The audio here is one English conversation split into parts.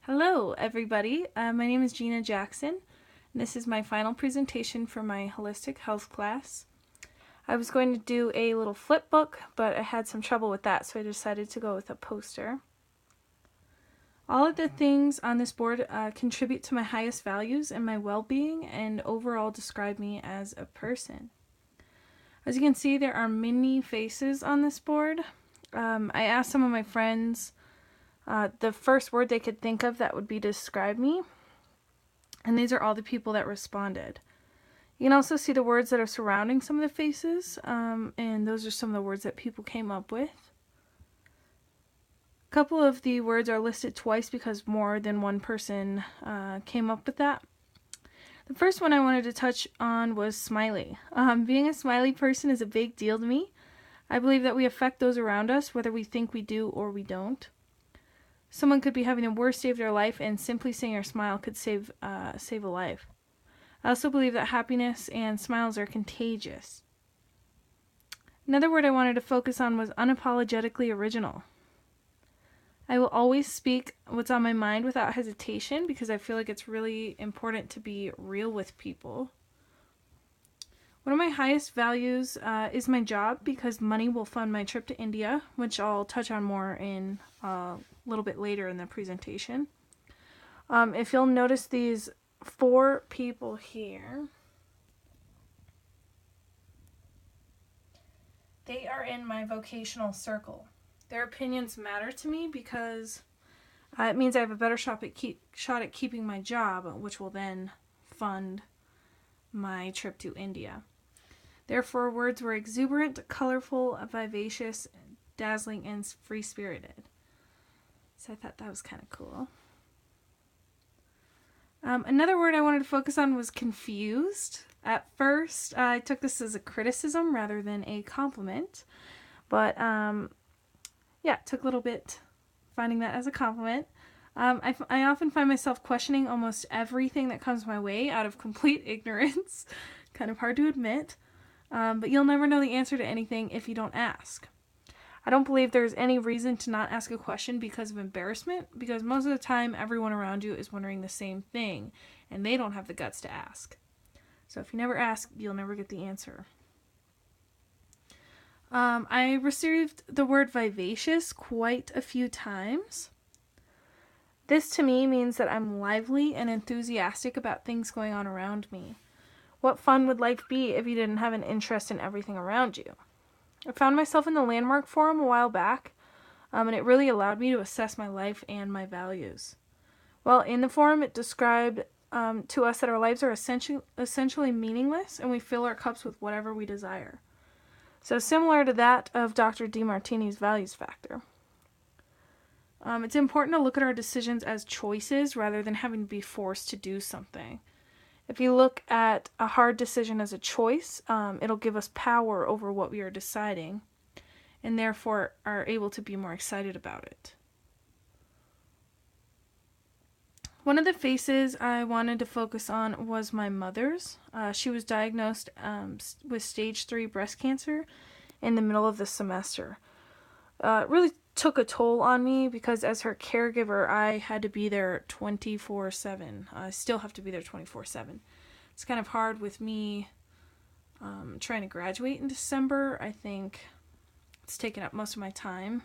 Hello, everybody. My name is Geena Jackson, and this is my final presentation for my holistic health class. I was going to do a little flip book, but I had some trouble with that, so I decided to go with a poster. All of the things on this board contribute to my highest values and my well-being, and overall describe me as a person. As you can see, there are many faces on this board. I asked some of my friends the first word they could think of that would be to describe me. And these are all the people that responded. You can also see the words that are surrounding some of the faces, and those are some of the words that people came up with. A couple of the words are listed twice because more than one person came up with that. The first one I wanted to touch on was smiley. Being a smiley person is a big deal to me. I believe that we affect those around us, whether we think we do or we don't. Someone could be having the worst day of their life, and simply seeing our smile could save a life. I also believe that happiness and smiles are contagious. Another word I wanted to focus on was unapologetically original. I will always speak what's on my mind without hesitation because I feel like it's really important to be real with people. One of my highest values is my job because money will fund my trip to India, which I'll touch on more in a little bit later in the presentation. If you'll notice these 4 people here, they are in my vocational circle. Their opinions matter to me because it means I have a better shot at keeping my job, which will then fund my trip to India. Their 4 words were exuberant, colorful, vivacious, dazzling, and free-spirited. So I thought that was kind of cool. Another word I wanted to focus on was confused. At first, I took this as a criticism rather than a compliment. But, it took a little bit finding that as a compliment. I often find myself questioning almost everything that comes my way out of complete ignorance. Kind of hard to admit. But you'll never know the answer to anything if you don't ask. I don't believe there's any reason to not ask a question because of embarrassment, because most of the time everyone around you is wondering the same thing, and they don't have the guts to ask. So if you never ask, you'll never get the answer. I received the word vivacious quite a few times. This to me means that I'm lively and enthusiastic about things going on around me. What fun would life be if you didn't have an interest in everything around you? I found myself in the Landmark Forum a while back, and it really allowed me to assess my life and my values. While in the forum, it described to us that our lives are essentially meaningless, and we fill our cups with whatever we desire. So similar to that of Dr. DeMartini's values factor. It's important to look at our decisions as choices rather than having to be forced to do something. If you look at a hard decision as a choice, it'll give us power over what we are deciding, and therefore are able to be more excited about it. One of the faces I wanted to focus on was my mother's. She was diagnosed with stage 3 breast cancer in the middle of the semester. It really took a toll on me because as her caregiver, I had to be there 24/7. I still have to be there 24/7. It's kind of hard with me trying to graduate in December. I think it's taken up most of my time.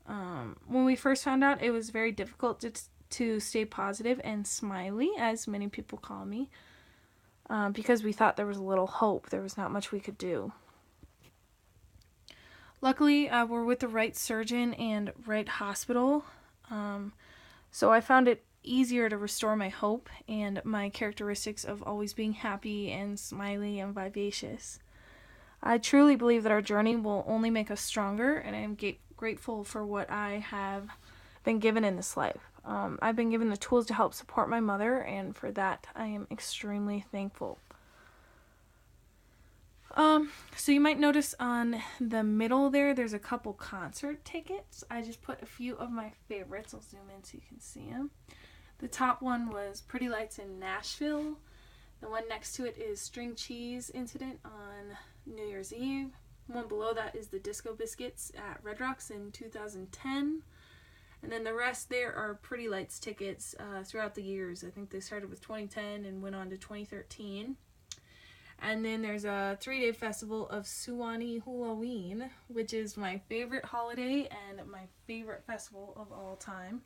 When we first found out, it was very difficult to stay positive and smiley, as many people call me, because we thought there was little hope. There was not much we could do. Luckily, we're with the right surgeon and right hospital, so I found it easier to restore my hope and my characteristics of always being happy and smiley and vivacious. I truly believe that our journey will only make us stronger, and I am grateful for what I have been given in this life. I've been given the tools to help support my mother, and for that I am extremely thankful. So you might notice on the middle there's a couple concert tickets. I just put a few of my favorites. I'll zoom in so you can see them. The top one was Pretty Lights in Nashville. The one next to it is String Cheese Incident on New Year's Eve. One below that is the Disco Biscuits at Red Rocks in 2010. And then the rest there are Pretty Lights tickets throughout the years. I think they started with 2010 and went on to 2013. And then there's a 3-day festival of Suwannee Halloween, which is my favorite holiday and my favorite festival of all time.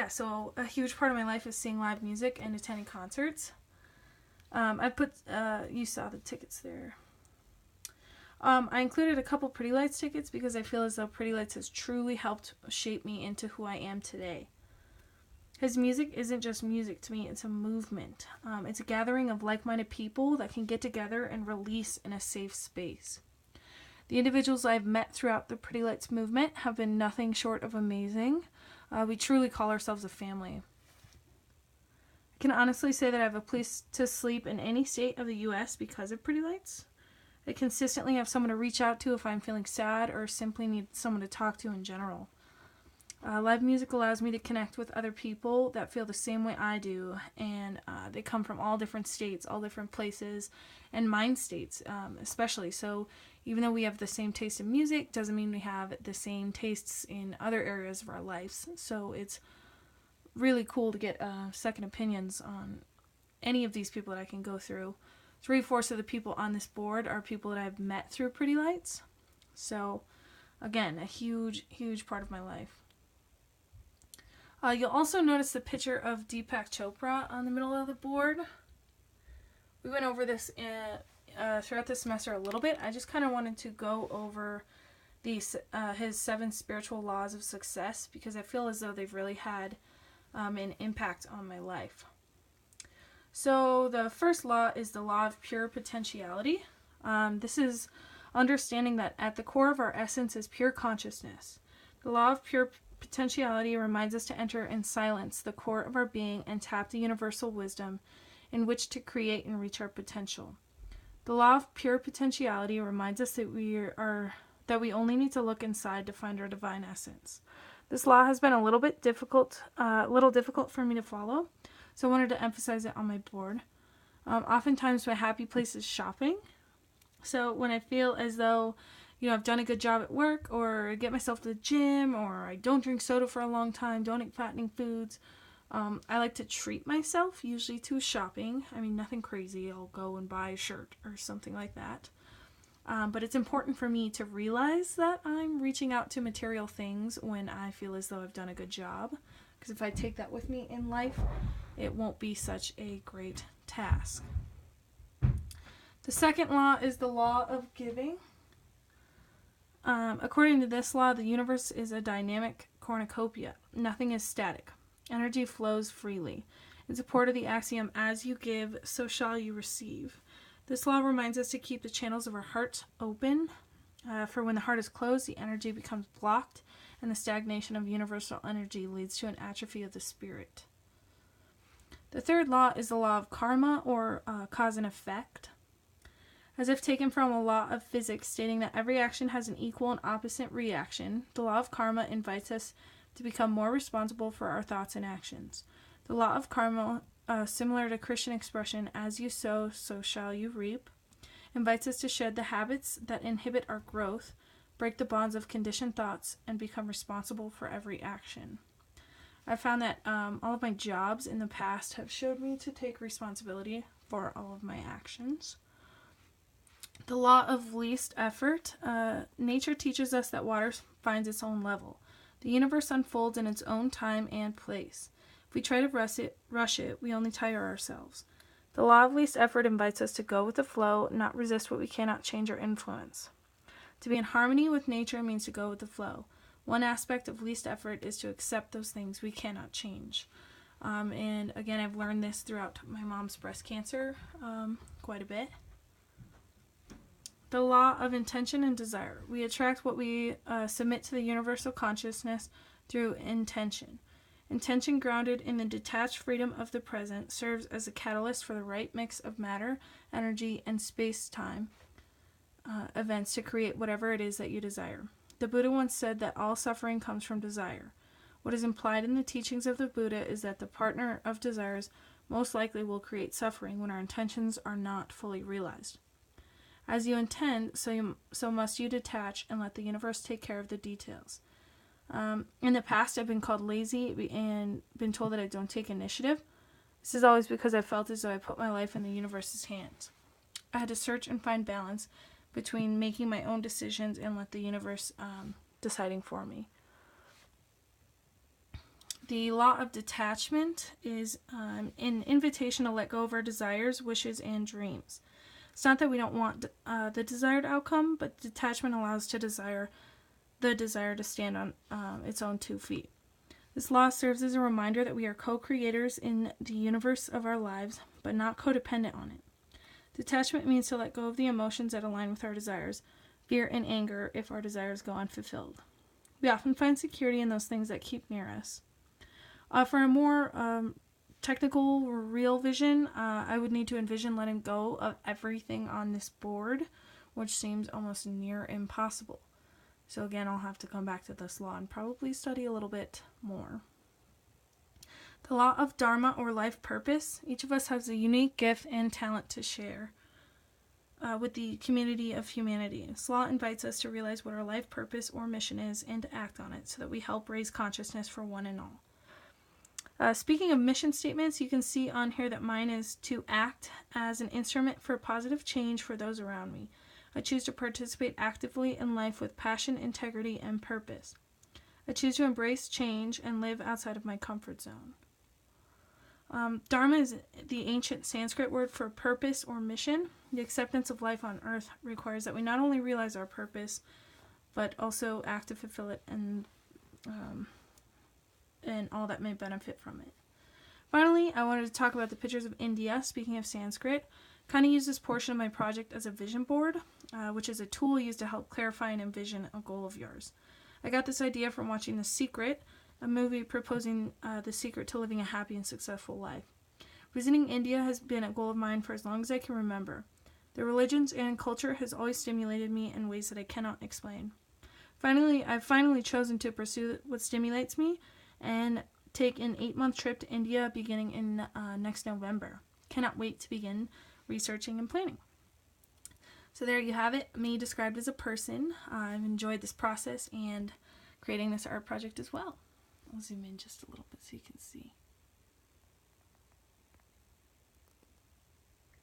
So a huge part of my life is seeing live music and attending concerts. I put, you saw the tickets there. I included a couple Pretty Lights tickets because I feel as though Pretty Lights has truly helped shape me into who I am today. His music isn't just music to me, it's a movement. It's a gathering of like-minded people that can get together and release in a safe space. The individuals I've met throughout the Pretty Lights movement have been nothing short of amazing. We truly call ourselves a family. I can honestly say that I have a place to sleep in any state of the U.S. because of Pretty Lights. I consistently have someone to reach out to if I'm feeling sad or simply need someone to talk to in general. Live music allows me to connect with other people that feel the same way I do, and they come from all different states, all different places, and mind states especially. So even though we have the same taste in music, doesn't mean we have the same tastes in other areas of our lives. So it's really cool to get second opinions on any of these people that I can go through. 3/4 of the people on this board are people that I've met through Pretty Lights. So again, a huge, huge part of my life. You'll also notice the picture of Deepak Chopra on the middle of the board. We went over this throughout the semester a little bit. I just kind of wanted to go over his 7 spiritual laws of success because I feel as though they've really had an impact on my life. So the first law is the law of pure potentiality. This is understanding that at the core of our essence is pure consciousness. The law of pure potentiality reminds us to enter in silence the core of our being and tap the universal wisdom in which to create and reach our potential. The law of pure potentiality reminds us that we only need to look inside to find our divine essence. This law has been a little difficult for me to follow, so I wanted to emphasize it on my board. Oftentimes my happy place is shopping. So when I feel as though I've done a good job at work, or get myself to the gym, or I don't drink soda for a long time, don't eat fattening foods, I like to treat myself, usually to shopping. I mean, nothing crazy. I'll go and buy a shirt or something like that. But it's important for me to realize that I'm reaching out to material things when I feel as though I've done a good job. Because if I take that with me in life, it won't be such a great task. The second law is the law of giving. According to this law, the universe is a dynamic cornucopia. Nothing is static. Energy flows freely. In support of the axiom, as you give, so shall you receive. This law reminds us to keep the channels of our heart open, for when the heart is closed, the energy becomes blocked, and the stagnation of universal energy leads to an atrophy of the spirit. The third law is the law of karma, or cause and effect. As if taken from a law of physics stating that every action has an equal and opposite reaction, the law of karma invites us to become more responsible for our thoughts and actions. The law of karma, similar to Christian expression, as you sow, so shall you reap, invites us to shed the habits that inhibit our growth, break the bonds of conditioned thoughts, and become responsible for every action. I found that all of my jobs in the past have showed me to take responsibility for all of my actions. The law of least effort. Nature teaches us that water finds its own level. The universe unfolds in its own time and place. If we try to rush it, we only tire ourselves. The law of least effort invites us to go with the flow, not resist what we cannot change or influence. To be in harmony with nature means to go with the flow. One aspect of least effort is to accept those things we cannot change. And again, I've learned this throughout my mom's breast cancer quite a bit. The law of intention and desire. We attract what we submit to the universal consciousness through intention. Intention grounded in the detached freedom of the present serves as a catalyst for the right mix of matter, energy, and space-time events to create whatever it is that you desire. The Buddha once said that all suffering comes from desire. What is implied in the teachings of the Buddha is that the partner of desires most likely will create suffering when our intentions are not fully realized. As you intend, so must you detach and let the universe take care of the details. In the past, I've been called lazy and been told that I don't take initiative. This is always because I felt as though I put my life in the universe's hands. I had to search and find balance between making my own decisions and let the universe deciding for me. The law of detachment is an invitation to let go of our desires, wishes, and dreams. It's not that we don't want the desired outcome, but detachment allows the desire to stand on its own 2 feet. This law serves as a reminder that we are co-creators in the universe of our lives, but not codependent on it. Detachment means to let go of the emotions that align with our desires, fear and anger if our desires go unfulfilled. We often find security in those things that keep near us. For a more technical or real vision, I would need to envision letting go of everything on this board, which seems almost near impossible. So again, I'll have to come back to this law and probably study a little bit more. The law of Dharma or life purpose. Each of us has a unique gift and talent to share with the community of humanity. This law invites us to realize what our life purpose or mission is and to act on it so that we help raise consciousness for one and all. Speaking of mission statements, you can see on here that mine is to act as an instrument for positive change for those around me. I choose to participate actively in life with passion, integrity, and purpose. I choose to embrace change and live outside of my comfort zone. Dharma is the ancient Sanskrit word for purpose or mission. The acceptance of life on earth requires that we not only realize our purpose, but also act to fulfill it and all that may benefit from it. Finally, I wanted to talk about the pictures of India. Speaking of Sanskrit, kind of use this portion of my project as a vision board, which is a tool used to help clarify and envision a goal of yours. I got this idea from watching The Secret, a movie proposing the secret to living a happy and successful life. Visiting India has been a goal of mine for as long as I can remember. Their religions and culture has always stimulated me in ways that I cannot explain. I've finally chosen to pursue what stimulates me and take an 8-month trip to India beginning in next November. Cannot wait to begin researching and planning. So there you have it, me described as a person. I've enjoyed this process and creating this art project as well. I'll zoom in just a little bit so you can see.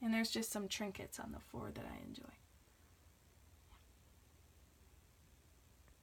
And there's just some trinkets on the floor that I enjoy.